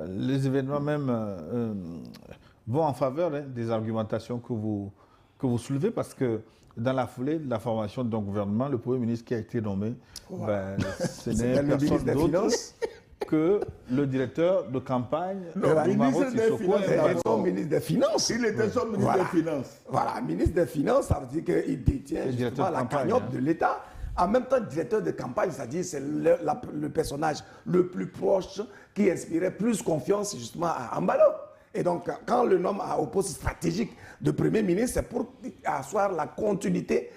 les événements même vont en faveur des argumentations que vous soulevez parce que dans la foulée de la formation d'un gouvernement, le Premier ministre qui a été nommé, ce n'est personne d'autre que le directeur de campagne ministre des Finances. Il était son ministre des Finances. Voilà, ministre des Finances, ça veut dire qu'il détient justement la cagnotte de l'État. En même temps, directeur de campagne, c'est-à-dire c'est le personnage le plus proche qui inspirait plus confiance justement à Embalo. Et donc, quand le nomme au poste stratégique de Premier ministre, c'est pour asseoir la continuité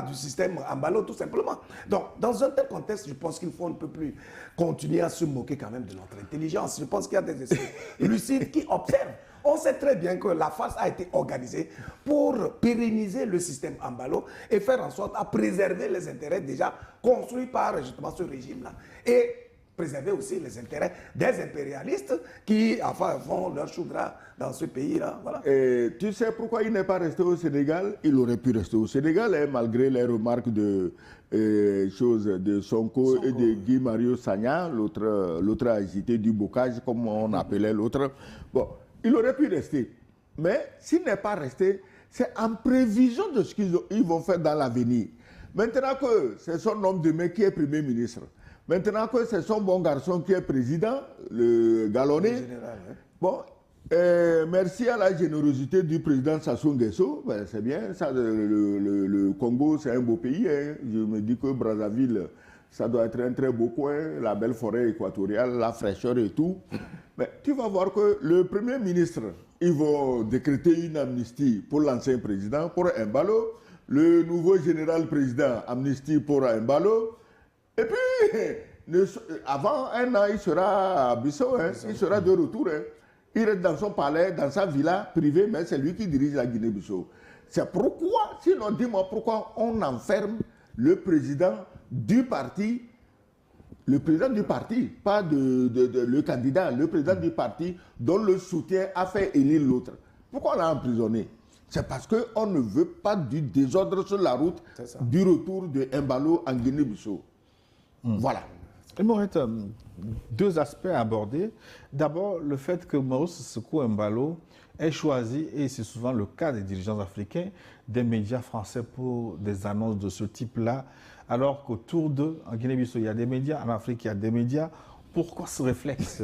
du système Embalo, tout simplement. Donc, dans un tel contexte, je pense qu'il faut un peu plus continuer à se moquer quand même de notre intelligence. Je pense qu'il y a des esprits lucides qui observent. On sait très bien que la farce a été organisée pour pérenniser le système Embalo et faire en sorte à préserver les intérêts déjà construits par justement ce régime-là. Et préserver aussi les intérêts des impérialistes qui font leur chou gras dans ce pays-là. Voilà. Et tu sais pourquoi il n'est pas resté au Sénégal? Il aurait pu rester au Sénégal, malgré les remarques de Sonko et de Guy Mario Sagna, l'autre agité du bocage, comme on appelait l'autre. Bon, il aurait pu rester. Mais s'il n'est pas resté, c'est en prévision de ce qu'ils vont faire dans l'avenir. Maintenant que c'est son homme de main qui est Premier ministre, maintenant que c'est son bon garçon qui est président, le Galonné, bon, merci à la générosité du président Sassou Nguesso, c'est bien, ça, le Congo c'est un beau pays, hein. Je me dis que Brazzaville, ça doit être un très beau coin, la belle forêt équatoriale, la fraîcheur et tout. Mais tu vas voir que le Premier ministre, il va décréter une amnistie pour l'ancien président, pour Embalo, le nouveau général président, amnistie pour Embalo. Et puis, avant un an, il sera à Bissau, hein, il sera de retour. Hein. Il reste dans son palais, dans sa villa privée, mais c'est lui qui dirige la Guinée-Bissau. C'est pourquoi, sinon dis-moi pourquoi on enferme le président du parti, pas le candidat, le président du parti dont le soutien a fait élire l'autre. Pourquoi on l'a emprisonné? C'est parce qu'on ne veut pas du désordre sur la route du retour de Embalo en Guinée-Bissau. Voilà. Il m'aurait deux aspects à aborder. D'abord, le fait que Maurice Sissoco Embalo ait choisi, et c'est souvent le cas des dirigeants africains, des médias français pour des annonces de ce type-là, alors qu'autour d'eux, en Guinée-Bissau, il y a des médias, en Afrique, il y a des médias. Pourquoi ce réflexe?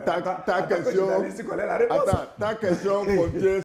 Ta question contient